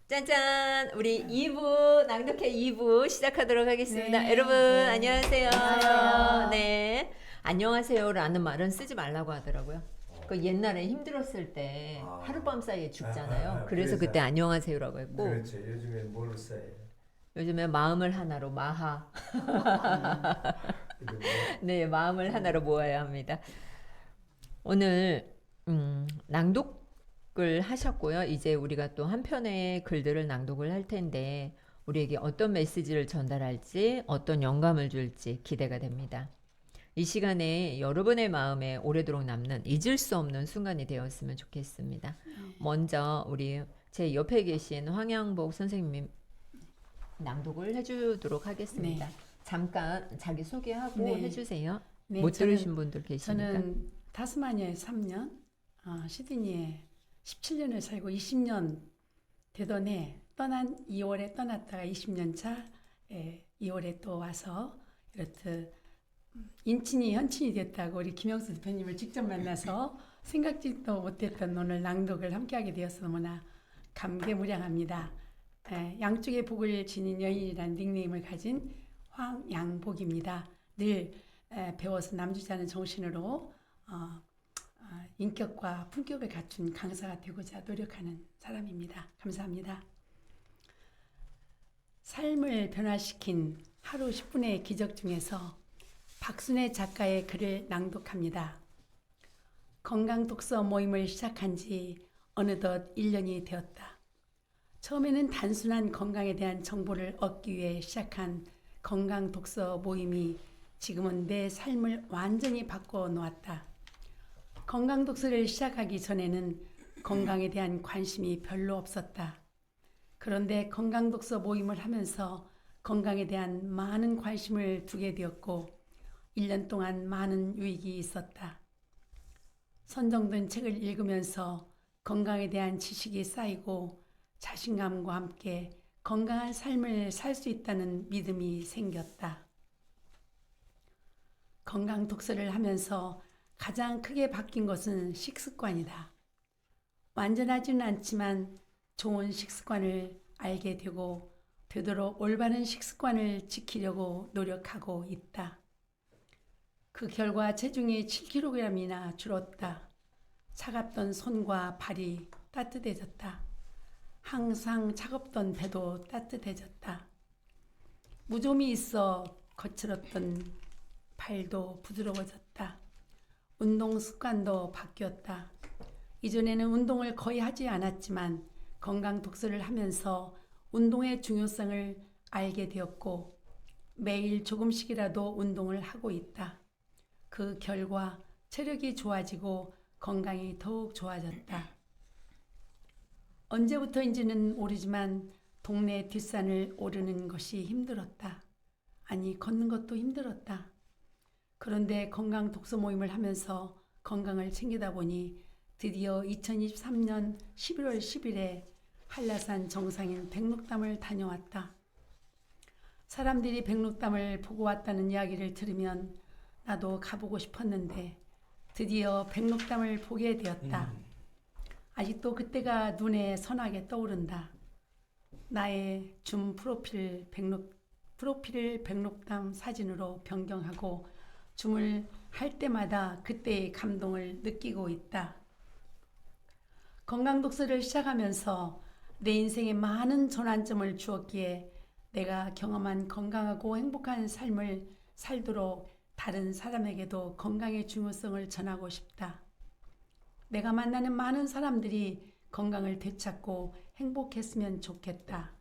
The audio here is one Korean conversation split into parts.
짠짠! 우리 2부, 낭독회 2부 시작하도록 하겠습니다. 네, 여러분, 네. 안녕하세요. 안녕하세요. 네. 안녕하세요라는 말은 쓰지 말라고 하더라고요. 그 옛날에 힘들었을 때 하룻밤 사이에 죽잖아요. 그래서 그때 안녕하세요라고 했고, 그렇죠. 요즘에 뭘 써요? 요즘에 마음을 하나로 마하. 이거 뭐, 네, 마음을 하나로 모아야 합니다. 오늘 낭독을 하셨고요. 이제 우리가 또 한 편의 글들을 낭독을 할 텐데 우리에게 어떤 메시지를 전달할지 어떤 영감을 줄지 기대가 됩니다. 이 시간에 여러분의 마음에 오래도록 남는 잊을 수 없는 순간이 되었으면 좋겠습니다. 먼저 우리 제 옆에 계신 황양복 선생님이 낭독을 해주도록 하겠습니다. 네. 잠깐 자기 소개하고 네. 해주세요. 네, 못 저는- 들으신 분들 계시니까. 저는 타스마니아에 3년, 시드니에 17년을 살고 20년 되던 해 떠난 2월에 떠났다가 20년 차 2월에 또 와서 이렇듯 인친이 현친이 됐다고 우리 김영수 대표님을 직접 만나서 생각지도 못했던 오늘 낭독을 함께하게 되어서 너무나 감개무량합니다. 양쪽의 복을 지닌 여인이라는 닉네임을 가진 황양복입니다. 늘 배워서 남주자는 정신으로 인격과 품격을 갖춘 강사가 되고자 노력하는 사람입니다. 감사합니다. 삶을 변화시킨 하루 10분의 기적 중에서 박순애 작가의 글을 낭독합니다. 건강 독서 모임을 시작한 지 어느덧 1년이 되었다. 처음에는 단순한 건강에 대한 정보를 얻기 위해 시작한 건강 독서 모임이 지금은 내 삶을 완전히 바꿔 놓았다. 건강 독서를 시작하기 전에는 건강에 대한 관심이 별로 없었다. 그런데 건강 독서 모임을 하면서 건강에 대한 많은 관심을 두게 되었고 1년 동안 많은 유익이 있었다. 선정된 책을 읽으면서 건강에 대한 지식이 쌓이고 자신감과 함께 건강한 삶을 살 수 있다는 믿음이 생겼다. 건강 독서를 하면서 가장 크게 바뀐 것은 식습관이다. 완전하지는 않지만 좋은 식습관을 알게 되고 되도록 올바른 식습관을 지키려고 노력하고 있다. 그 결과 체중이 7kg이나 줄었다. 차갑던 손과 발이 따뜻해졌다. 항상 차갑던 배도 따뜻해졌다. 무좀이 있어 거칠었던 발도 부드러워졌다. 운동 습관도 바뀌었다. 이전에는 운동을 거의 하지 않았지만 건강 독서를 하면서 운동의 중요성을 알게 되었고 매일 조금씩이라도 운동을 하고 있다. 그 결과 체력이 좋아지고 건강이 더욱 좋아졌다. 언제부터인지는 모르지만 동네 뒷산을 오르는 것이 힘들었다. 아니, 걷는 것도 힘들었다. 그런데 건강 독서 모임을 하면서 건강을 챙기다 보니 드디어 2023년 11월 10일에 한라산 정상인 백록담을 다녀왔다. 사람들이 백록담을 보고 왔다는 이야기를 들으면 나도 가보고 싶었는데 드디어 백록담을 보게 되었다. 아직도 그때가 눈에 선하게 떠오른다. 나의 줌 프로필을 백록담 사진으로 변경하고 줌을 할 때마다 그때의 감동을 느끼고 있다. 건강 독서를 시작하면서 내 인생에 많은 전환점을 주었기에 내가 경험한 건강하고 행복한 삶을 살도록 다른 사람에게도 건강의 중요성을 전하고 싶다. 내가 만나는 많은 사람들이 건강을 되찾고 행복했으면 좋겠다.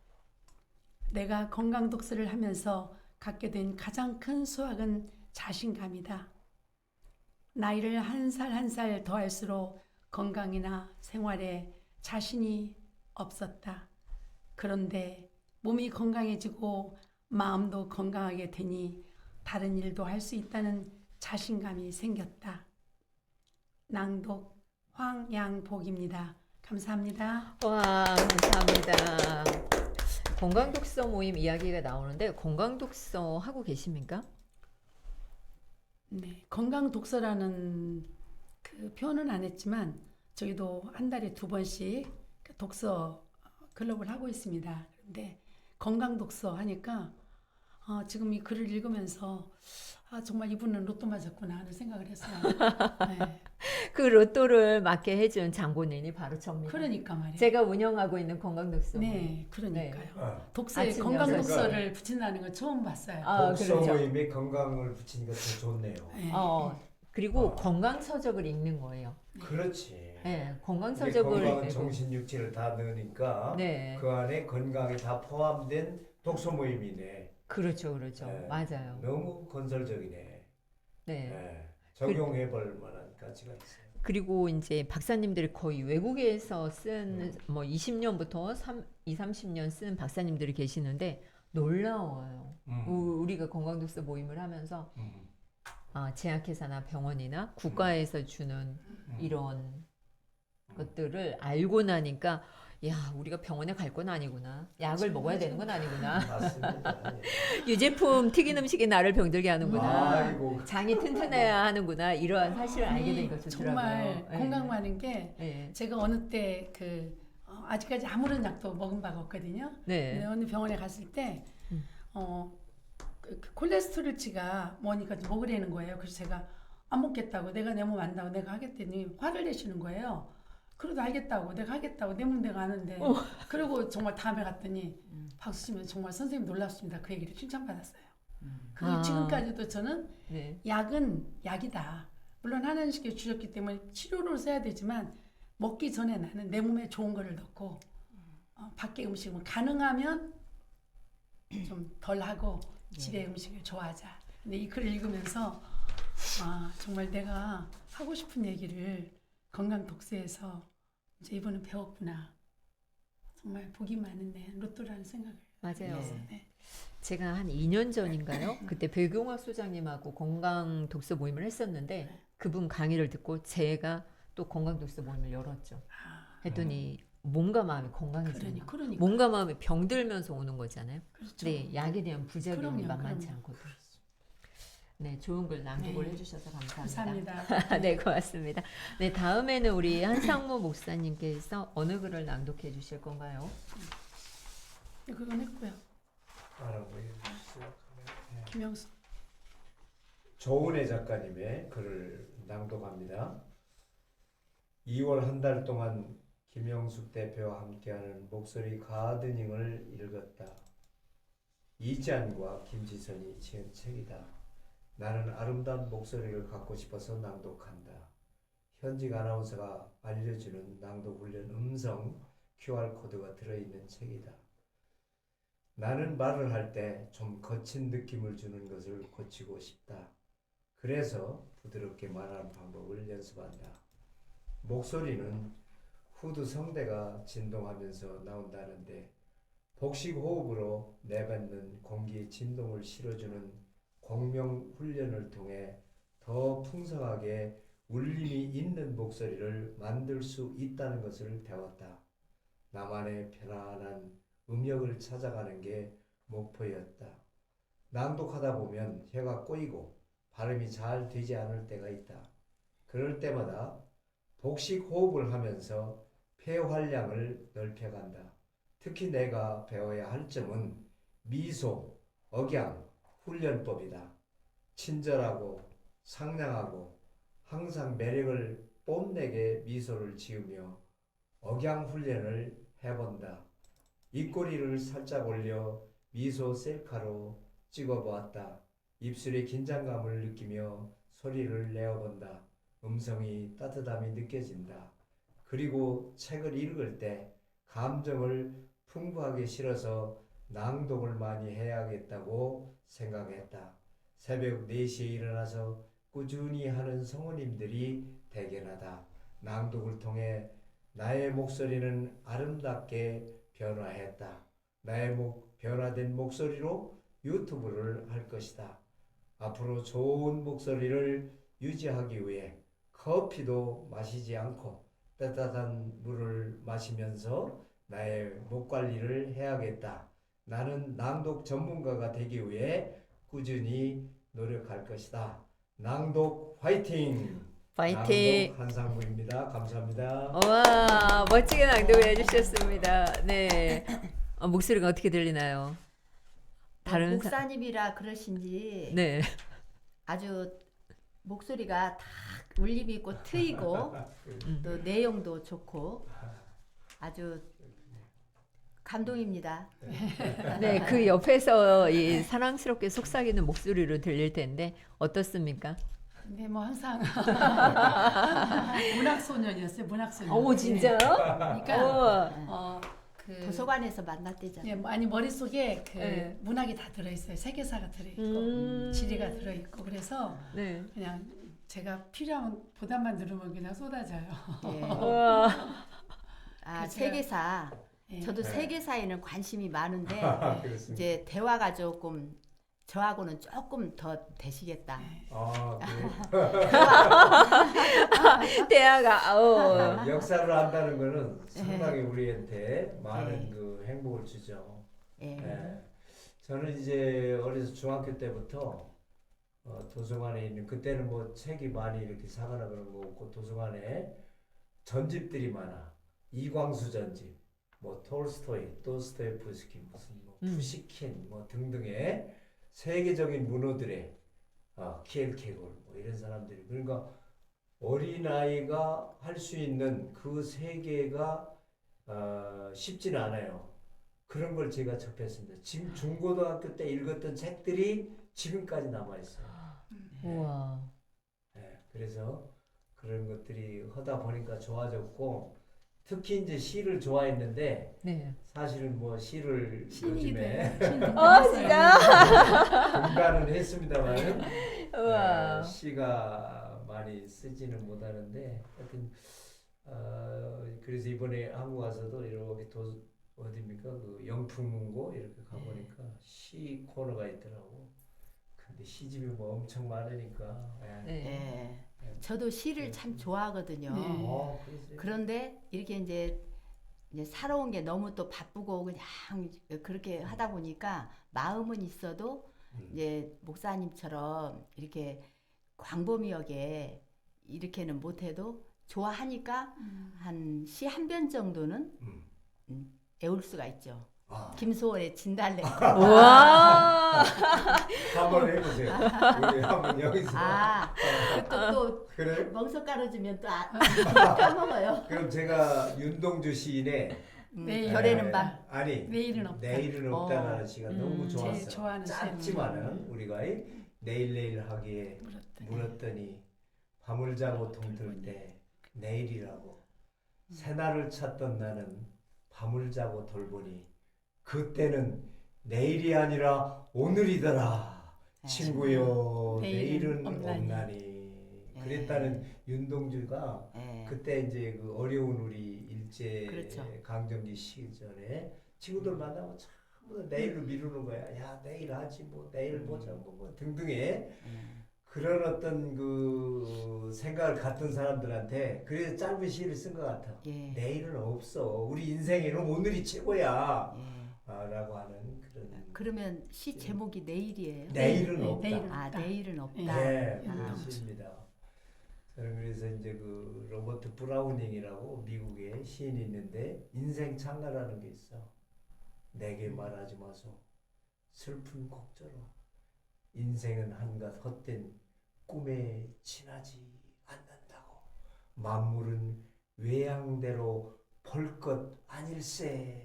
내가 건강 독서를 하면서 갖게 된 가장 큰 수확은 자신감이다. 나이를 한 살 한 살 더할수록 건강이나 생활에 자신이 없었다. 그런데 몸이 건강해지고 마음도 건강하게 되니 다른 일도 할 수 있다는 자신감이 생겼다. 낭독 황양복입니다. 감사합니다. 와, 감사합니다. 건강 독서 모임 이야기가 나오는데 건강 독서 하고 계십니까? 네, 건강 독서라는 그 표현은 안 했지만 저희도 한 달에 2번씩 독서 클럽을 하고 있습니다. 그런데 건강 독서 하니까 지금 이 글을 읽으면서 정말 이분은 로또 맞았구나 하는 생각을 했어요. 네. 그 로또를 맞게 해준 장본인이 바로 접니다. 그러니까 말이에요. 제가 운영하고 있는 건강독서. 네, 그러니까요. 아, 독서에 아침 건강 6시. 독서를 붙인다는 건 처음 봤어요. 독서 그렇죠. 모임에 건강을 붙이니까 더 좋네요. 네. 그리고 건강서적을 읽는 거예요. 그렇지. 네, 근데 건강서적을 건강은 읽고. 정신 육체를 다 넣으니까 네, 그 안에 건강이 다 포함된 독서 모임이네. 그렇죠, 그렇죠. 네. 맞아요. 너무 건설적이네. 네. 네. 적용해볼 만한 가치가 있어요. 그리고 이제 박사님들이 거의 외국에서 쓴 뭐 20년부터 20, 30년 쓴 박사님들이 계시는데 놀라워요. 우리가 건강독서 모임을 하면서 제약회사나 병원이나 국가에서 주는 이런 것들을 알고 나니까 야, 우리가 병원에 갈 건 아니구나. 약을 먹어야 되는 건 아니구나. 맞습니다. 유제품 튀긴 음식이 나를 병들게 하는구나. 아이고. 장이 튼튼해야 하는구나. 이러한 사실을 알게 되니까 좋더라고요. 정말 네. 건강 많은 게 네. 제가 어느 때 아직까지 아무런 약도 먹은 바가 없거든요. 네. 근데 어느 병원에 갔을 때 그 콜레스테롤치가 뭐니까 좀 먹으라는 거예요. 그래서 제가 안 먹겠다고 내가 내 몸 안다고 내가 하겠더니 화를 내시는 거예요. 그래도 알겠다고 내가 하겠다고 내 몸 내가 아는데 그리고 정말 다음에 갔더니 박수 치면 정말 선생님 놀랍습니다. 그 얘기를 칭찬받았어요. 그리고 지금까지도 저는 네. 약은 약이다. 물론 하나님께 주셨기 때문에 치료를 써야 되지만 먹기 전에 나는 내 몸에 좋은 거를 넣고 밖에 음식은 가능하면 좀 덜 하고 집에 음식을 좋아하자. 근데 이 글을 읽으면서 정말 내가 하고 싶은 얘기를 건강 독서에서 이제 이번은 배웠구나. 정말 복이 많은데 로또라는 생각을 맞아요. 했어요. 네. 제가 한 2년 전인가요? 그때 배경학 소장님하고 건강 독서 모임을 했었는데 그분 강의를 듣고 제가 또 건강 독서 모임을 열었죠. 했더니 몸과 마음이 건강해지는 거. 그러니까. 몸과 마음이 병들면서 오는 거잖아요. 그렇죠. 네, 약에 대한 부작용이 그럼요, 만만치 그럼요. 않거든. 네, 좋은 글 낭독을 네. 해주셔서 감사합니다. 감사합니다. 네, 고맙습니다. 네, 다음에는 우리 한상무 목사님께서 어느 글을 낭독해 주실 건가요? 그건 했고요. 알아보겠습니다. 김영수. 조은혜 작가님의 글을 낭독합니다. 2월 한 달 동안 김영숙 대표와 함께하는 목소리 가드닝을 읽었다. 이지안과 김지선이 지은 책이다. 나는 아름다운 목소리를 갖고 싶어서 낭독한다. 현직 아나운서가 알려주는 낭독 훈련 음성 QR코드가 들어있는 책이다. 나는 말을 할 때 좀 거친 느낌을 주는 것을 고치고 싶다. 그래서 부드럽게 말하는 방법을 연습한다. 목소리는 후두 성대가 진동하면서 나온다는데 복식 호흡으로 내뱉는 공기의 진동을 실어주는 공명 훈련을 통해 더 풍성하게 울림이 있는 목소리를 만들 수 있다는 것을 배웠다. 나만의 편안한 음역을 찾아가는 게 목표였다. 낭독하다 보면 혀가 꼬이고 발음이 잘 되지 않을 때가 있다. 그럴 때마다 복식 호흡을 하면서 폐활량을 넓혀간다. 특히 내가 배워야 할 점은 미소, 억양, 훈련법이다. 친절하고 상냥하고 항상 매력을 뽐내게 미소를 지으며 억양 훈련을 해본다. 입꼬리를 살짝 올려 미소 셀카로 찍어보았다. 입술의 긴장감을 느끼며 소리를 내어본다. 음성이 따뜻함이 느껴진다. 그리고 책을 읽을 때 감정을 풍부하게 실어서 낭독을 많이 해야겠다고 생각했다. 새벽 4시에 일어나서 꾸준히 하는 성우님들이 대견하다. 낭독을 통해 나의 목소리는 아름답게 변화했다. 나의 변화된 목소리로 유튜브를 할 것이다. 앞으로 좋은 목소리를 유지하기 위해 커피도 마시지 않고 따뜻한 물을 마시면서 나의 목 관리를 해야겠다. 나는 낭독 전문가가 되기 위해 꾸준히 노력할 것이다. 낭독 화이팅! 파이팅. 낭독 한상무입니다. 감사합니다. 와, 멋지게 낭독을 해주셨습니다. 네. 목소리가 어떻게 들리나요? 다른 목사님이라 그러신지 네. 아주 목소리가 다 울림이 있고 트이고 또 내용도 좋고 아주 감동입니다. 네, 그 옆에서 이 사랑스럽게 속삭이는 목소리로 들릴 텐데 어떻습니까? 네, 뭐 항상 문학 소년이었어요. 문학 소년. 어머, 진짜요? 그러니까 어, 그 도서관에서 만났대잖아요. 예, 아니 머릿속에 그 네. 문학이 다 들어있어요. 세계사가 들어있고 지리가 들어있고 그래서 네. 그냥 제가 필요한 보단만 누르면 그냥 쏟아져요. 예. 와, 아, 그래서 세계사. 예. 저도 네. 세계사에는 관심이 많은데 그렇습니다. 이제 대화가 조금 저하고는 조금 더 되시겠다. 아, 그래요? 대화가 아우. 역사를 한다는 거는 상당히 우리한테 많은 네. 그 행복을 주죠. 예. 네. 저는 이제 어려서 중학교 때부터 도서관에 있는 그때는 뭐 책이 많이 이렇게 사거나 그런 거 없고 도서관에 전집들이 많아. 이광수 전집, 뭐 톨스토이, 도스토예프스키, 무슨 뭐 푸시킨 뭐 등등의 세계적인 문호들의 키엘케골 뭐 이런 사람들이 그러니까 어린아이가 할 수 있는 그 세계가 쉽지는 않아요. 그런 걸 제가 접했습니다. 지금 중고등학교 때 읽었던 책들이 지금까지 남아 있어요. 우와. 네, 그래서 그런 것들이 하다 보니까 좋아졌고 특히 이제 시를 좋아했는데 네. 사실은 뭐 시를 신이 요즘에 진짜? 공부는 했습니다만 우와. 시가 많이 쓰지는 못하는데 하여튼 그래서 이번에 한국 와서도 이렇게 어디입니까 그 영풍문고 이렇게 가보니까 시 코너가 있더라고. 근데 시집이 뭐 엄청 많으니까. 네. 예. 저도 시를 참 좋아하거든요. 네. 그러세요? 그런데 이렇게 이제 살아온 게 너무 또 바쁘고 그냥 그렇게 하다 보니까 마음은 있어도 이제 목사님처럼 이렇게 광범위하게 이렇게는 못해도 좋아하니까 한 시 한 편 정도는 외울 수가 있죠. 김소월의 진달래. 우와. 한번 해보세요. 우리 한번 여기서. 또 그래? 멍석 깔아주면 또 까먹어요. 그럼 제가 윤동주 시인의 내일 별에는 밤. 아니 내일은 없다. 내일은 없다라는 시가 너무 좋았어. 제일 좋아하는 시. 짧지만은 우리가 내일 하기에 물었더니 밤을 자고 동틀 때 내일이라고 새날을 찾던 나는 밤을 자고 돌보니 그때는 내일이 아니라 오늘이더라. 친구요 내일은 내일은 없나니. 없나니. 그랬다는 윤동주가 예. 그때 이제 그 어려운 우리 일제 그렇죠. 강점기 시절에 친구들 만나면 전부 다 내일로 미루는 거야. 야 내일 하지 뭐 내일 보자 뭐 등등의 그런 어떤 그 생각을 갖던 사람들한테 그래서 짧은 시를 쓴 것 같아. 예. 내일은 없어. 우리 인생에는 오늘이 최고야. 예. 라고 하는 그런. 그러면 시 제목이 내일이에요? 내일은 네, 없다. 내일은 아, 없다. 내일은 없다. 네, 아. 그런 시입니다. 저는 그래서 이제 그 로버트 브라우닝이라고 미국의 시인이 있는데 인생 창가라는 게 있어. 내게 말하지 마소. 슬픈 곡조로. 인생은 한갓 헛된 꿈에 지나지 않는다고. 만물은 외양대로 볼 것 아닐세.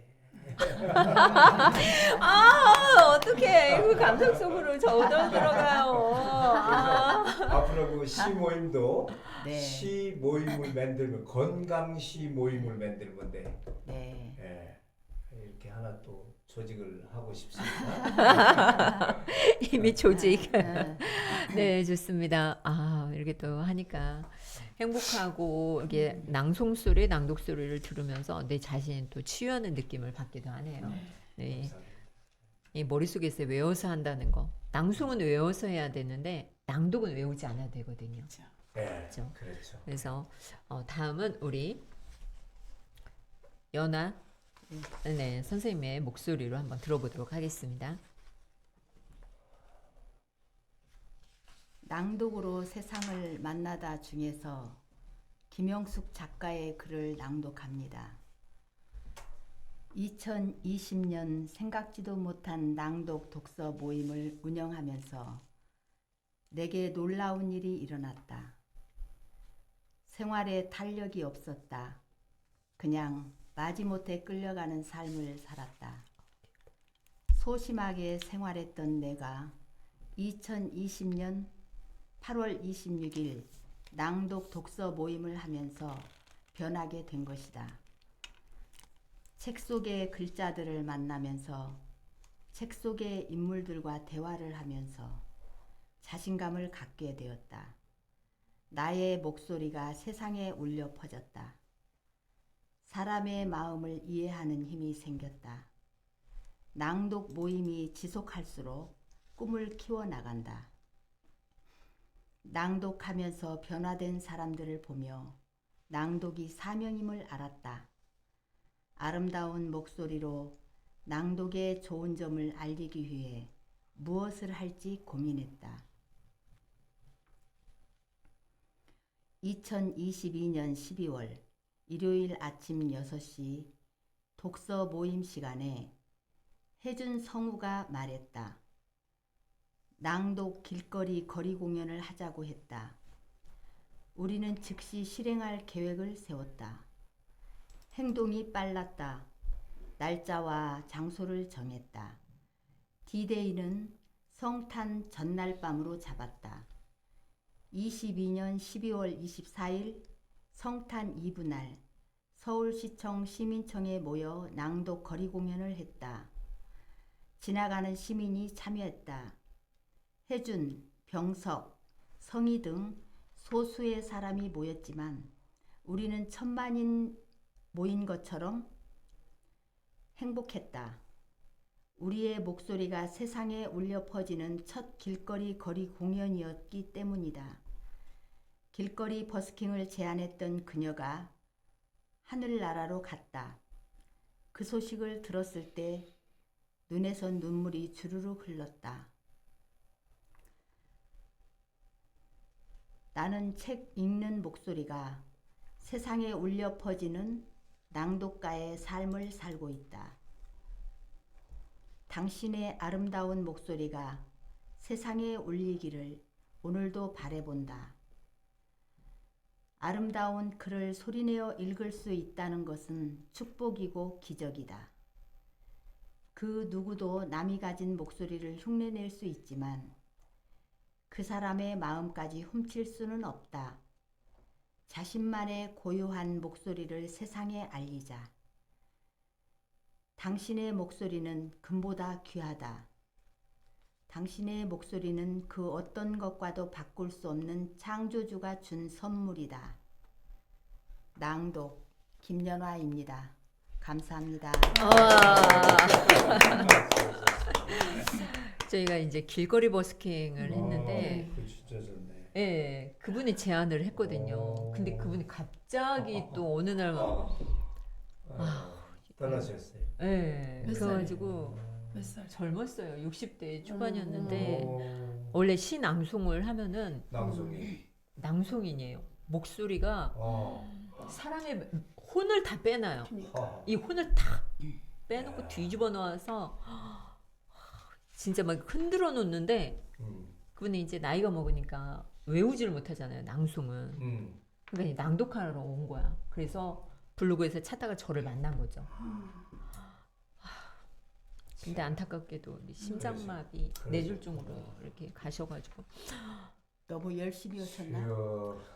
어떡해. 그 감성 속으로 저도 들어가요. 앞으로 그 시 모임도 네. 시 모임을 만들면 건강 시 모임을 만들면 돼. 네. 예, 이렇게 하나 또 조직을 하고 싶습니다. 이미 조직. 네. 네, 좋습니다. 이렇게 또 하니까 행복하고 이게 낭송 소리, 낭독 소리를 들으면서 내 자신이 또 치유하는 느낌을 받기도 하네요. 네. 이 머릿속에서 외워서 한다는 거. 낭송은 외워서 해야 되는데 낭독은 외우지 않아야 되거든요. 네, 그렇죠. 그렇죠. 그래서 다음은 우리 연아 네, 선생님의 목소리로 한번 들어보도록 하겠습니다. 낭독으로 세상을 만나다 중에서 김영숙 작가의 글을 낭독합니다. 2020년 생각지도 못한 낭독 독서 모임을 운영하면서 내게 놀라운 일이 일어났다. 생활에 탄력이 없었다. 그냥 마지못해 끌려가는 삶을 살았다. 소심하게 생활했던 내가 2020년 8월 26일 낭독 독서 모임을 하면서 변하게 된 것이다. 책 속의 글자들을 만나면서 책 속의 인물들과 대화를 하면서 자신감을 갖게 되었다. 나의 목소리가 세상에 울려 퍼졌다. 사람의 마음을 이해하는 힘이 생겼다. 낭독 모임이 지속할수록 꿈을 키워나간다. 낭독하면서 변화된 사람들을 보며 낭독이 사명임을 알았다. 아름다운 목소리로 낭독의 좋은 점을 알리기 위해 무엇을 할지 고민했다. 2022년 12월 일요일 아침 6시 독서 모임 시간에 혜준 성우가 말했다. 낭독 길거리 거리 공연을 하자고 했다. 우리는 즉시 실행할 계획을 세웠다. 행동이 빨랐다. 날짜와 장소를 정했다. D-Day는 성탄 전날 밤으로 잡았다. 22년 12월 24일 성탄 이브 날 서울시청 시민청에 모여 낭독 거리 공연을 했다. 지나가는 시민이 참여했다. 혜준, 병석, 성희 등 소수의 사람이 모였지만 우리는 천만인 모인 것처럼 행복했다. 우리의 목소리가 세상에 울려 퍼지는 첫 길거리 거리 공연이었기 때문이다. 길거리 버스킹을 제안했던 그녀가 하늘나라로 갔다. 그 소식을 들었을 때 눈에서 눈물이 주르륵 흘렀다. 나는 책 읽는 목소리가 세상에 울려 퍼지는 낭독가의 삶을 살고 있다. 당신의 아름다운 목소리가 세상에 울리기를 오늘도 바라본다. 아름다운 글을 소리내어 읽을 수 있다는 것은 축복이고 기적이다. 그 누구도 남이 가진 목소리를 흉내낼 수 있지만 그 사람의 마음까지 훔칠 수는 없다. 자신만의 고유한 목소리를 세상에 알리자. 당신의 목소리는 금보다 귀하다. 당신의 목소리는 그 어떤 것과도 바꿀 수 없는 창조주가 준 선물이다. 낭독 김연화입니다. 감사합니다. 저희가 이제 길거리 버스킹을 했는데 그 진짜 좋네. 예, 그분이 제안을 했거든요. 근데 그분이 갑자기 또 어느 날 떠나셨어요. 예, 몇 그래가지고 몇 살? 젊었어요. 60대 초반이었는데 오, 원래 시낭송을 하면은 낭송이. 낭송인이에요. 목소리가 어. 사람의 혼을 다 빼놔요. 어. 이 혼을 다 빼놓고 뒤집어 놓아서 진짜 막 흔들어 놓는데 그분이 이제 나이가 먹으니까 외우지를 못하잖아요. 낭송은. 그러니까 이제 낭독하러 온 거야. 그래서 블로그에서 찾다가 저를 만난 거죠. 근데 안타깝게도 심장마비 뇌졸중으로 이렇게 가셔가지고 너무 열심히 오셨나? 이야.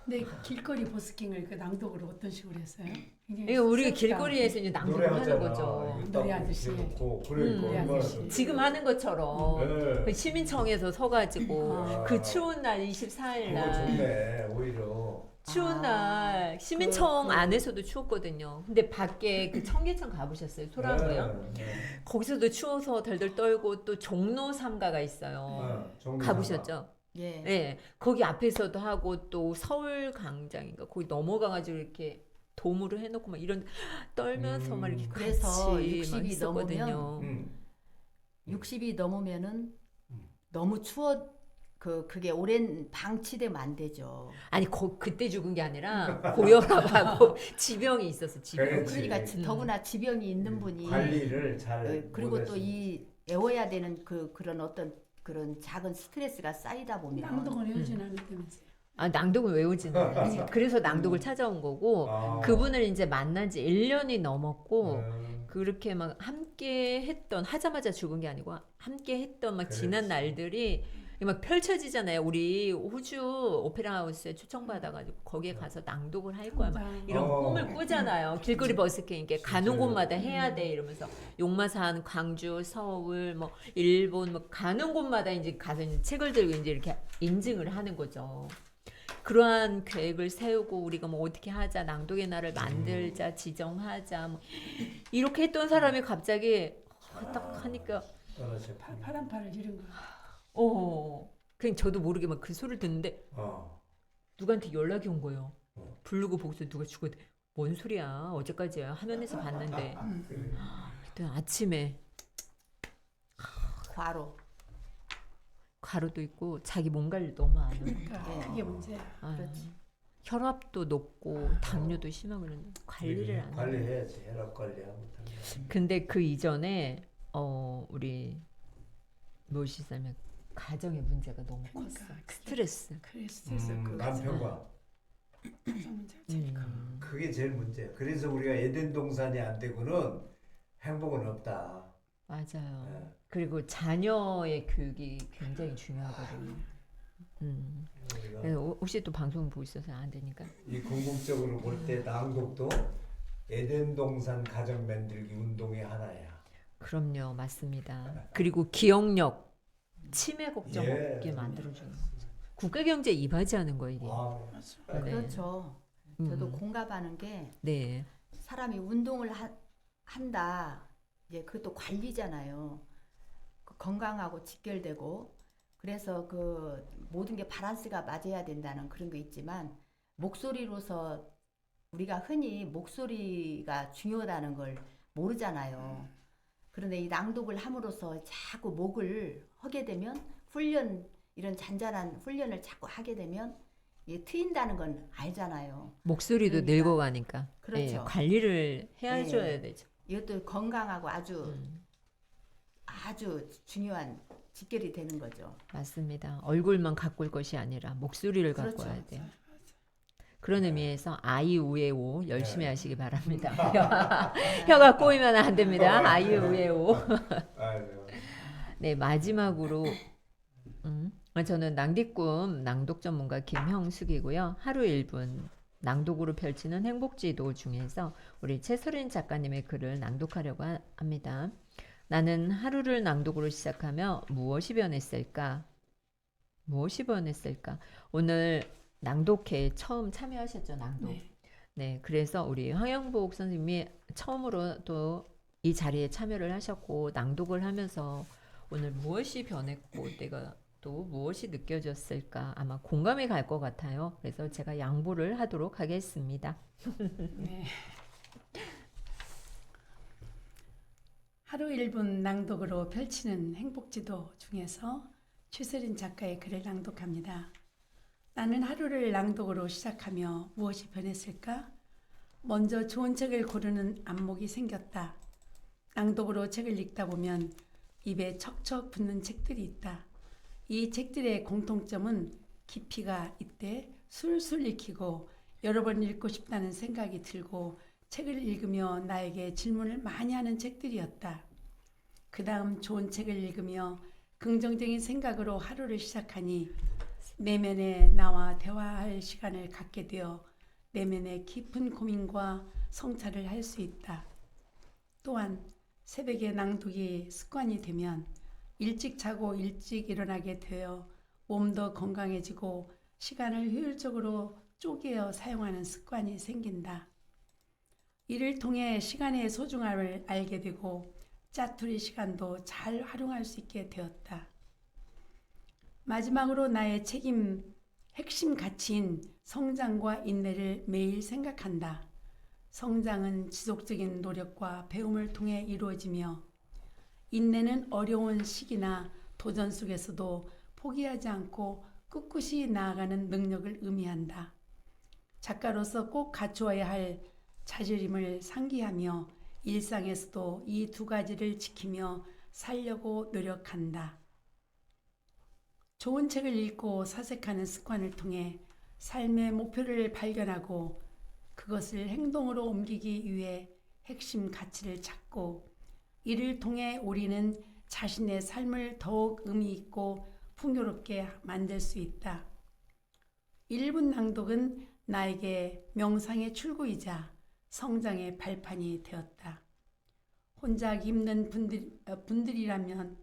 근데 길거리 버스킹을 그 낭독으로 어떤 식으로 했어요? 굉장히 이거 우리가 새롭다. 길거리에서 이제 낭독을 하는 노래하잖아. 거죠. 이거 딱 노래하듯이. 해놓고. 그러니까 노래 얼마나 아저씨. 좋- 지금 하는 것처럼 네. 그 시민청에서 서가지고 아. 그 추운 날 24일 그거 날 좋네 오히려. 추운 아, 날 시민청 그- 안에서도 추웠거든요. 근데 밖에 그 청계천 가보셨어요? 소라고요? 네. 거기서도 추워서 덜덜 떨고 또 종로 삼가가 있어요. 정리하나. 가보셨죠? 예. 네, 거기 앞에서도 하고 또 서울 광장인가 거기 넘어가가지고 이렇게 도무를 해놓고 막 이런 떨면서 막 이렇게 그래서 같이 막 60이 있었거든요. 60이 넘으면은 너무 그게 오랜 방치되면 안 되죠. 아니 그때 죽은 게 아니라 고혈압하고 지병이 있어서 지병. 그렇지. 그러니까 더구나 지병이 있는 분이 관리를 잘 그리고 못해서. 또 이 애워야 되는 그런 어떤 그런 작은 스트레스가 쌓이다 보면 낭독을 외우진 않았다면서요. 아, 낭독을 외우지는 않았어요. 그래서 낭독을 찾아온 거고 아. 그분을 이제 만난 지 1년이 넘었고 음. 그렇게 막 함께 했던 하자마자 죽은 게 아니고 함께 했던 막 지난 그렇지. 날들이 막 펼쳐지잖아요. 우리 호주 오페라 하우스에 초청받아가지고 거기에 가서 낭독을 할 거야. 막 이런 어. 꿈을 꾸잖아요. 길거리 버스킹 이렇게 가는 진짜요? 곳마다 해야 돼 이러면서 용마산, 광주, 서울, 뭐 일본 뭐 가는 곳마다 이제 가서 이제 책을 들고 이제 이렇게 인증을 하는 거죠. 그러한 계획을 세우고 우리가 뭐 어떻게 하자, 낭독의 날을 만들자, 지정하자, 뭐 이렇게 했던 사람이 갑자기 딱 하니까 떨어져. 파란팔을 이룬 거. 그냥 저도 모르게 막 그 소리를 듣는데 누구한테 연락이 온 거예요. 부르고 보고서 누가 죽었대. 뭔 소리야? 어제까지야 화면에서 봤는데. 그래. 그때 아침에 과로도 있고 자기 몸 관리 너무 안 하고 그러니까 네. 그게 문제야. 그렇지. 혈압도 높고 당뇨도 심하고 그러는데 관리를 안 하고. 관리해야지. 혈압 관리하고. 근데 그 이전에 우리 모시자면 가정의 문제가 너무 그러니까 컸어. 그게- 스트레스. 그래 스트레스 남편과 가장 문제가 제일 커. 그게 제일 문제야. 그래서 우리가 에덴 동산이 안 되고는 행복은 없다. 맞아요. 예. 그리고 자녀의 교육이 굉장히 중요하거든요. 우리가 그래서 혹시 또 방송 보고 있어서 안 되니까. 이 궁극적으로 볼 때 낭독도 에덴 동산 가정 만들기 운동의 하나야. 그럼요, 맞습니다. 그리고 기억력, 치매 걱정 예. 없게 만들어주는 거. 국가 경제 이바지하는 거 이게. 와, 네. 그렇죠. 저도 공감하는 게 네, 사람이 운동을 한다. 이제 그것도 관리잖아요. 건강하고 직결되고 그래서 그 모든 게 밸런스가 맞아야 된다는 그런 거 있지만 목소리로서 우리가 흔히 목소리가 중요하다는 걸 모르잖아요. 그런데 이 낭독을 함으로써 자꾸 목을 하게 되면 이런 잔잔한 훈련을 자꾸 하게 되면 이게 트인다는 건 알잖아요. 목소리도 그러니까. 늙어가니까. 그렇죠. 예, 관리를 해줘야 되죠. 이것도 건강하고 아주 중요한 직결이 되는 거죠. 맞습니다. 얼굴만 가꿀 것이 아니라 목소리를 그렇죠. 가꿔야 돼요. 그런 의미에서 아이우에오 열심히 하시기 바랍니다. 혀가 꼬이면 안 됩니다. 아이우에오. 아유. 네, 마지막으로 저는 낭디꿈 낭독 전문가 김형숙이고요. 하루 1분 낭독으로 펼치는 행복지도 중에서 우리 최소린 작가님의 글을 낭독하려고 합니다. 나는 하루를 낭독으로 시작하며 무엇이 변했을까? 무엇이 변했을까? 오늘 낭독회 처음 참여하셨죠, 낭독. 네. 네, 그래서 우리 황영복 선생님이 처음으로 또 이 자리에 참여를 하셨고 낭독을 하면서 오늘 무엇이 변했고 내가 또 무엇이 느껴졌을까 아마 공감이 갈 것 같아요. 그래서 제가 양보를 하도록 하겠습니다. 네. 하루 1분 낭독으로 펼치는 행복지도 중에서 최세린 작가의 글을 낭독합니다. 나는 하루를 낭독으로 시작하며 무엇이 변했을까? 먼저 좋은 책을 고르는 안목이 생겼다. 낭독으로 책을 읽다 보면 입에 척척 붙는 책들이 있다. 이 책들의 공통점은 깊이가 있대 술술 읽히고 여러 번 읽고 싶다는 생각이 들고 책을 읽으며 나에게 질문을 많이 하는 책들이었다. 그 다음 좋은 책을 읽으며 긍정적인 생각으로 하루를 시작하니 내면에 나와 대화할 시간을 갖게 되어 내면의 깊은 고민과 성찰을 할 수 있다. 또한 새벽에 낭독이 습관이 되면 일찍 자고 일찍 일어나게 되어 몸도 건강해지고 시간을 효율적으로 쪼개어 사용하는 습관이 생긴다. 이를 통해 시간의 소중함을 알게 되고 짜투리 시간도 잘 활용할 수 있게 되었다. 마지막으로 나의 핵심 가치인 성장과 인내를 매일 생각한다. 성장은 지속적인 노력과 배움을 통해 이루어지며 인내는 어려운 시기나 도전 속에서도 포기하지 않고 꿋꿋이 나아가는 능력을 의미한다. 작가로서 꼭 갖추어야 할 자질임을 상기하며 일상에서도 이 두 가지를 지키며 살려고 노력한다. 좋은 책을 읽고 사색하는 습관을 통해 삶의 목표를 발견하고 그것을 행동으로 옮기기 위해 핵심 가치를 찾고 이를 통해 우리는 자신의 삶을 더욱 의미 있고 풍요롭게 만들 수 있다. 1분 낭독은 나에게 명상의 출구이자 성장의 발판이 되었다. 혼자 하기 힘든 분들이라면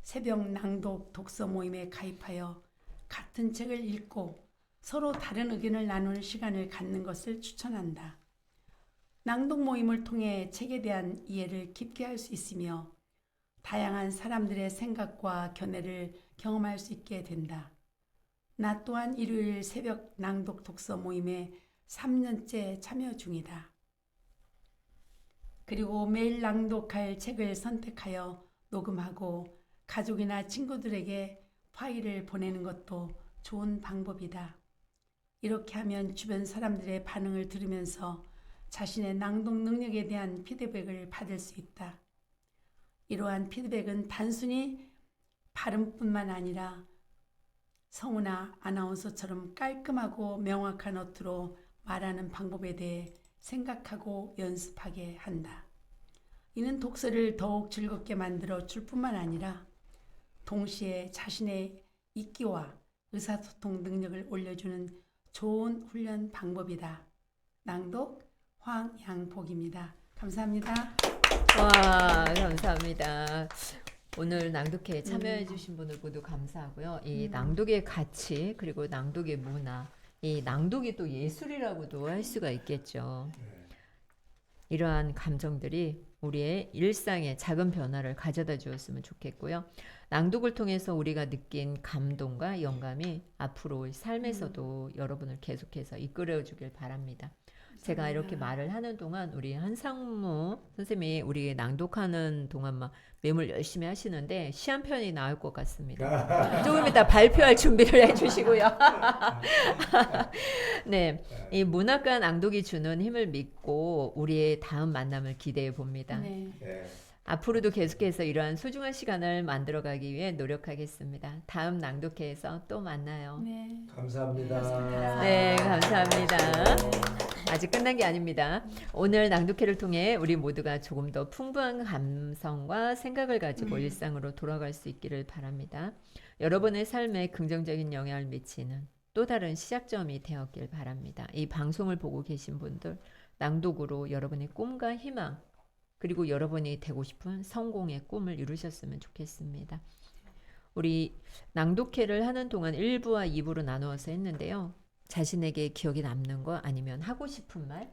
새벽 낭독 독서 모임에 가입하여 같은 책을 읽고 서로 다른 의견을 나누는 시간을 갖는 것을 추천한다. 낭독 모임을 통해 책에 대한 이해를 깊게 할 수 있으며 다양한 사람들의 생각과 견해를 경험할 수 있게 된다. 나 또한 일요일 새벽 낭독 독서 모임에 3년째 참여 중이다. 그리고 매일 낭독할 책을 선택하여 녹음하고 가족이나 친구들에게 파일을 보내는 것도 좋은 방법이다. 이렇게 하면 주변 사람들의 반응을 들으면서 자신의 낭독 능력에 대한 피드백을 받을 수 있다. 이러한 피드백은 단순히 발음뿐만 아니라 성우나 아나운서처럼 깔끔하고 명확한 어투로 말하는 방법에 대해 생각하고 연습하게 한다. 이는 독서를 더욱 즐겁게 만들어 줄 뿐만 아니라 동시에 자신의 읽기와 의사소통 능력을 올려주는 좋은 훈련 방법이다. 낭독 황양복입니다. 감사합니다. 와, 감사합니다. 오늘 낭독회에 참여해 주신 분들 모두 감사하고요. 이 낭독의 가치 그리고 낭독의 문화, 이 낭독이 또 예술이라고도 할 수가 있겠죠. 이러한 감정들이 우리의 일상에 작은 변화를 가져다 주었으면 좋겠고요. 낭독을 통해서 우리가 느낀 감동과 영감이 앞으로 삶에서도 여러분을 계속해서 이끌어 주길 바랍니다. 제가 이렇게 말을 하는 동안 우리 한상무 선생님이 우리 낭독하는 동안 막 메모를 열심히 하시는데 시 한 편이 나올 것 같습니다. 조금 이따 발표할 준비를 해주시고요. 네, 이 문학과 낭독이 주는 힘을 믿고 우리의 다음 만남을 기대해 봅니다. 네. 네. 앞으로도 계속해서 이러한 소중한 시간을 만들어가기 위해 노력하겠습니다. 다음 낭독회에서 또 만나요. 네. 감사합니다. 네, 감사합니다. 아직 끝난 게 아닙니다. 오늘 낭독회를 통해 우리 모두가 조금 더 풍부한 감성과 생각을 가지고 일상으로 돌아갈 수 있기를 바랍니다. 여러분의 삶에 긍정적인 영향을 미치는 또 다른 시작점이 되었길 바랍니다. 이 방송을 보고 계신 분들, 낭독으로 여러분의 꿈과 희망, 그리고 여러분이 되고 싶은 성공의 꿈을 이루셨으면 좋겠습니다. 우리 낭독회를 하는 동안 1부와 2부로 나누어서 했는데요. 자신에게 기억에 남는 거 아니면 하고 싶은 말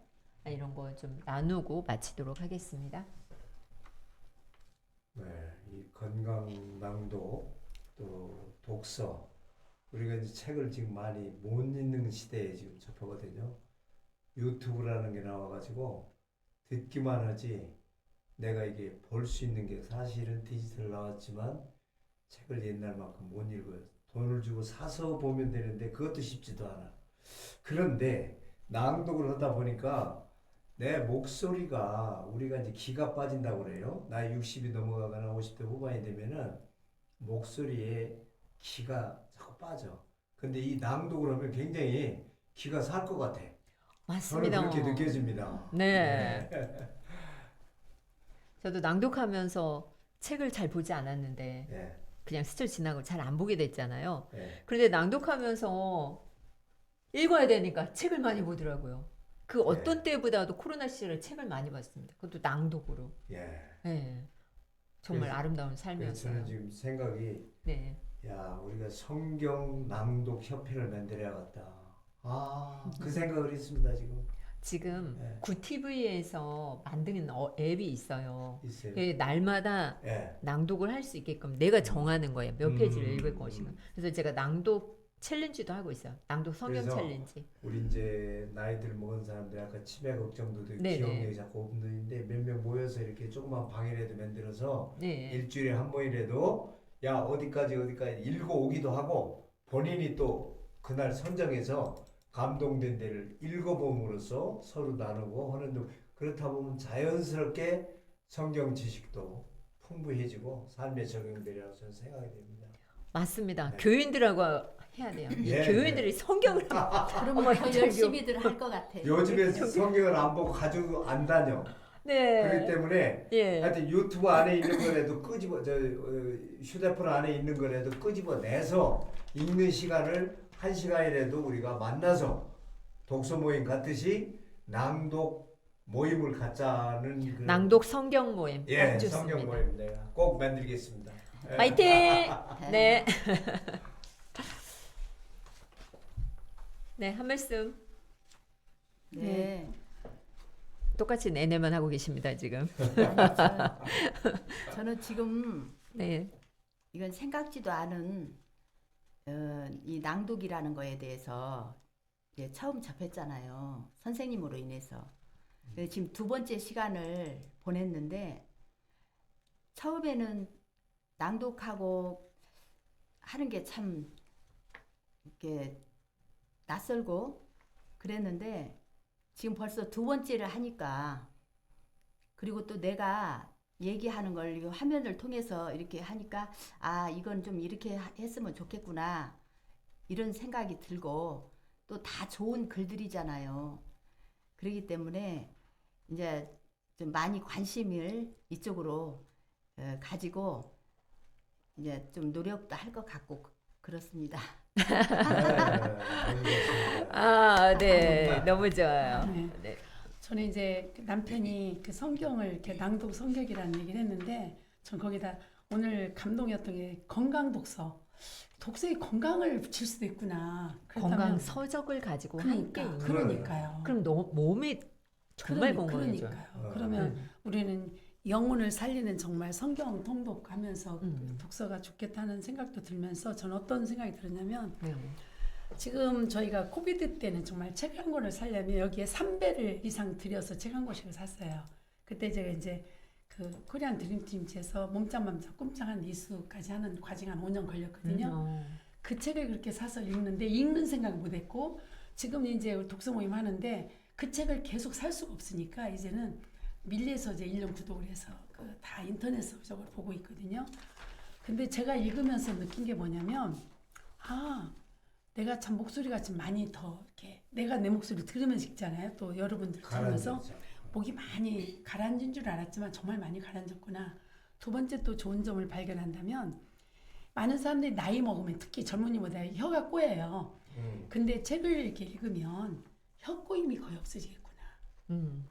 이런 거 좀 나누고 마치도록 하겠습니다. 네, 이 건강 낭독 또 독서 우리가 이제 책을 지금 많이 못 읽는 시대에 지금 접하거든요. 유튜브라는 게 나와가지고 듣기만 하지 내가 이게 볼 수 있는 게 사실은 디지털 나왔지만 책을 옛날만큼 못 읽어요. 돈을 주고 사서 보면 되는데 그것도 쉽지도 않아. 그런데 낭독을 하다 보니까 내 목소리가 우리가 이제 기가 빠진다고 그래요. 나이 60이 넘어가거나 50대 후반이 되면은 목소리에 기가 자꾸 빠져. 근데 이 낭독을 하면 굉장히 기가 살 것 같아. 저는 맞습니다. 그렇게 느껴집니다. 네. 저도 낭독하면서 책을 잘 보지 않았는데 네. 그냥 스쳐 지나고 잘 안 보게 됐잖아요. 네. 그런데 낭독하면서 읽어야 되니까 책을 많이 보더라고요. 그 어떤 때보다도 코로나 시절에 책을 많이 봤습니다. 그것도 낭독으로. 예. 네. 정말 그래서- 아름다운 그래서 삶이었어요. 저는 지금 생각이 네. 야 우리가 성경 낭독 협회를 만들어야겠다. 그 생각을 했습니다 지금. 지금 네. 구티브이에서 만드는 앱이 있어요. 있어요. 그 날마다 예. 낭독을 할 수 있게끔 내가 정하는 거예요. 몇 페이지를 읽을 것인가. 그래서 제가 낭독 챌린지도 하고 있어요. 낭독 성경 그래서 챌린지. 우리 이제 나이들 먹은 사람들 아까 치매 걱정도 되고 네네. 기억력이 자꾸 없는데 몇 명 모여서 이렇게 조그만 방이라도 만들어서 네. 일주일에 한 번이라도 야 어디까지 읽어 오기도 하고 본인이 또 그날 선정해서 감동된 데를 읽어봄으로써 서로 나누고 하는 등 그렇다 보면 자연스럽게 성경 지식도 풍부해지고 삶에 적용되리라고 저는 생각이 됩니다. 맞습니다. 네. 교인들하고 해야 돼요. 이 예, 교인들이 성경을 그러면 더 열심히들 할 것 같아요. 요즘에 성경을 안 보고 가지고 안 다녀. 그렇기 네. 때문에 예. 하여튼 유튜브 안에 있는 거라도 휴대폰 안에 있는 거라도 끄집어내서 읽는 시간을 1시간이라도 우리가 만나서 독서 모임 같듯이 낭독 모임을 갖자는 그 낭독 성경 모임. 예, 딱 좋습니다. 성경 모임 내가 꼭 만들겠습니다. 예. 파이팅! 네. 네, 한 말씀. 네. 똑같이 내내만 하고 계십니다, 지금. 저는 지금 네. 이건 생각지도 않은 이 낭독이라는 거에 대해서 이제 처음 접했잖아요. 선생님으로 인해서. 그래서 지금 두 번째 시간을 보냈는데 처음에는 낭독하고 하는 게 참 이렇게 낯설고 그랬는데 지금 벌써 두 번째를 하니까 그리고 또 내가 얘기하는 걸 이 화면을 통해서 이렇게 하니까 아 이건 좀 이렇게 했으면 좋겠구나 이런 생각이 들고 또 다 좋은 글들이잖아요. 그렇기 때문에 이제 좀 많이 관심을 이쪽으로 가지고 이제 좀 노력도 할 것 같고 그렇습니다. 네, 알겠습니다. 아, 네. 너무 좋아요. 네. 네. 저는 이제 그 남편이 그 성경을 이렇게 낭독 성격이라는 얘기를 했는데 전 거기다 오늘 감동이었던 게 건강 독서. 독서에 건강을 붙일 수도 있구나. 건강 그렇다면 서적을 가지고 함께 그러니까 있는. 그러니까요. 그럼 너 몸이 정말 건강해져. 그러니까요. 그러면 우리는 영혼을 살리는 정말 성경 통독하면서 독서가 좋겠다는 생각도 들면서 저는 어떤 생각이 들었냐면 네. 지금 저희가 코비드 때는 정말 책 한 권을 사려면 여기에 3배를 이상 들여서 책 한 권씩을 샀어요. 그때 제가 이제 그 코리안 드림팀즈에서 몸짱맘짱 꿈짱한 니수까지 하는 과정이 한 5년 걸렸거든요. 그 책을 그렇게 사서 읽는데 읽는 생각 못했고 지금 이제 독서 모임 하는데 그 책을 계속 살 수가 없으니까 이제는 밀리에서 이제 1년 구독을 해서 그 다 인터넷으로 저걸 보고 있거든요. 근데 제가 읽으면서 느낀 게 뭐냐면 아 내가 참 목소리가 좀 많이 더 이렇게 내가 내 목소리 들으면서 읽잖아요. 또 여러분들 들으면서 목이 많이 가라앉은 줄 알았지만 정말 많이 가라앉았구나. 두 번째 또 좋은 점을 발견한다면 많은 사람들이 나이 먹으면 특히 젊은이보다 혀가 꼬여요. 근데 책을 이렇게 읽으면 혀 꼬임이 거의 없어지겠구나.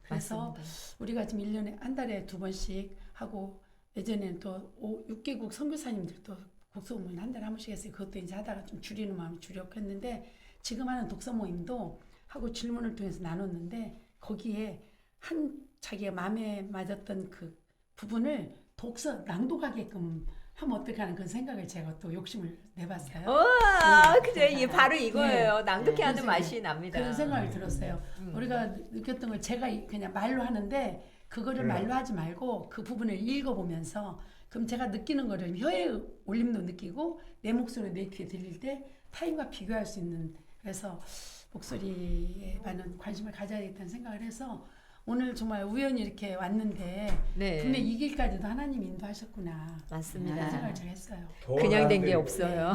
그래서 맞습니다. 우리가 지금 1년에 한 달에 2번씩 하고 예전에는 또 6개국 선교사님들도 독서 모임 한 달에 한 번씩 했어요. 그것도 이제 하다가 좀 줄이는 마음이 줄였고 했는데 지금 하는 독서 모임도 하고 질문을 통해서 나눴는데 거기에 한 자기가 마음에 맞았던 그 부분을 독서 낭독하게끔 하면 어떨까 하는 그런 생각을 제가 또 욕심을 내봤어요. 우와, 네. 그래, 이 바로 이거예요. 낭독해 네. 하는 맛이 납니다. 그런 생각이 들었어요. 우리가 느꼈던 걸 제가 그냥 말로 하는데 그거를 말로 하지 말고 그 부분을 읽어보면서 그럼 제가 느끼는 거를 혀의 울림도 느끼고 내 목소리 내 귀에 들릴 때 타인과 비교할 수 있는 그래서 목소리에 많은 관심을 가져야겠다는 생각을 해서 오늘 정말 우연히 이렇게 왔는데 네. 분명 이 길까지도 하나님 인도하셨구나. 맞습니다. 그런 생각을 제가 했어요. 그냥 된 게 없어요.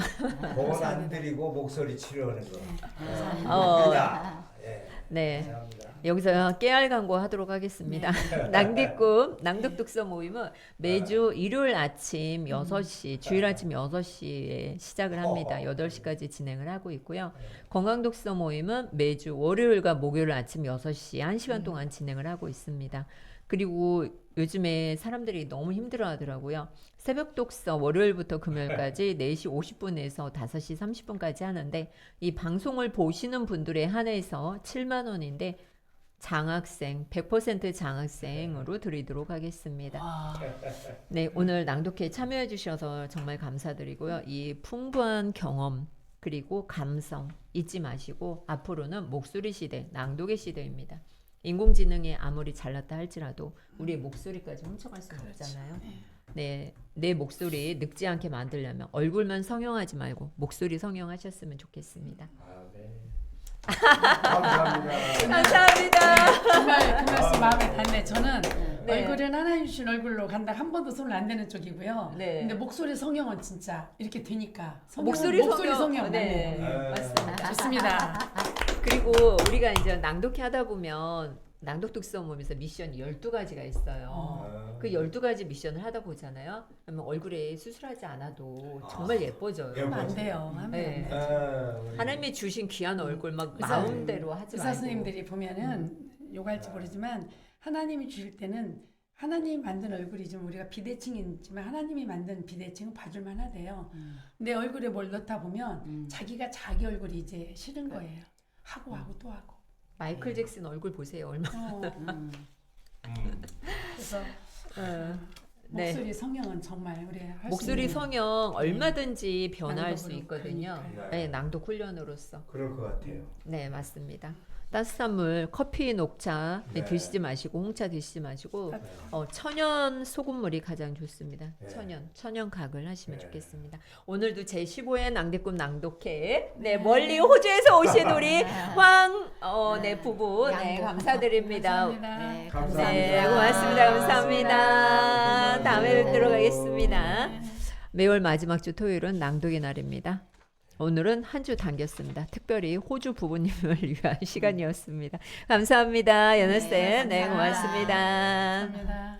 돈 안 들이고 목소리 치료하는 거. 어. 예. 네. 감사합니다. 여기서 깨알 광고 하도록 하겠습니다. 낭디꿈 낭독 독서 모임은 매주 일요일 아침 6시, 주일 아침 6시에 시작을 합니다. 8시까지 진행을 하고 있고요. 건강 독서 모임은 매주 월요일과 목요일 아침 6시 1시간 동안 진행을 하고 있습니다. 그리고 요즘에 사람들이 너무 힘들어 하더라고요. 새벽 독서 월요일부터 금요일까지 4시 50분에서 5시 30분까지 하는데 이 방송을 보시는 분들에 한해서 7만 원인데 장학생 100% 장학생으로 드리도록 하겠습니다. 와, 네, 오늘 낭독회 참여해 주셔서 정말 감사드리고요. 이 풍부한 경험 그리고 감성 잊지 마시고 앞으로는 목소리 시대, 낭독의 시대입니다. 인공지능이 아무리 잘났다 할지라도 우리의 목소리까지 훔쳐갈 수는 없잖아요. 네, 내 목소리 늙지 않게 만들려면 얼굴만 성형하지 말고 목소리 성형하셨으면 좋겠습니다. 아, 네. 감사합니다. 감사합니다. 정말 그 말씀 마음에 닿네. 저는 네. 얼굴은 하나님 주신 얼굴로 간다 한 번도 손을 안 대는 쪽이고요. 네. 근데 목소리 성형은 진짜 이렇게 되니까 목소리 성형 네, 맞네요. 맞습니다. 좋습니다. 그리고 우리가 이제 낭독회 하다 보면 낭독 독서 모임에서 미션이 12가지가 있어요. 그 12가지 미션을 하다 보잖아요. 그러면 얼굴에 수술하지 않아도 정말 예뻐져요. 하면 안 돼요. 하면 네. 안 돼요. 하나님이 주신 귀한 얼굴 막 의사- 마음대로 하지 의사 말고. 선생님들이 보면은 욕할지 모르지만 하나님이 주실 때는 하나님이 만든 얼굴이 좀 우리가 비대칭이지만 하나님이 만든 비대칭은 봐줄만 하대요. 내 얼굴에 뭘 넣다 보면 자기가 자기 얼굴이 이제 싫은 거예요. 하고 또 하고. 마이클 잭슨 얼굴 보세요. 얼마나. 그래서 네. 목소리 성형은 정말 우리 할수 목소리 있는 성형 얼마든지 변화할 수 낭독으로. 있거든요. 그러니까요. 네, 낭독 훈련으로서. 그럴 것 같아요. 네, 맞습니다. 따뜻한 물, 커피, 녹차 네. 드시지 마시고 홍차 드시지 마시고 천연 소금물이 가장 좋습니다. 네. 천연 각을 하시면 네. 좋겠습니다. 오늘도 제 15회 낭대꿈 낭독회 멀리 호주에서 오신 우리 네 부부 네 감사드립니다. 감사합니다. 네, 감사합니다. 네, 고맙습니다. 감사합니다. 다음에 뵙도록 하겠습니다. 매월 마지막 주 토요일은 낭독의 날입니다. 오늘은 한 주 당겼습니다. 특별히 호주 부부님을 위한 시간이었습니다. 감사합니다. 연우쌤. 네, 고맙습니다. 감사합니다.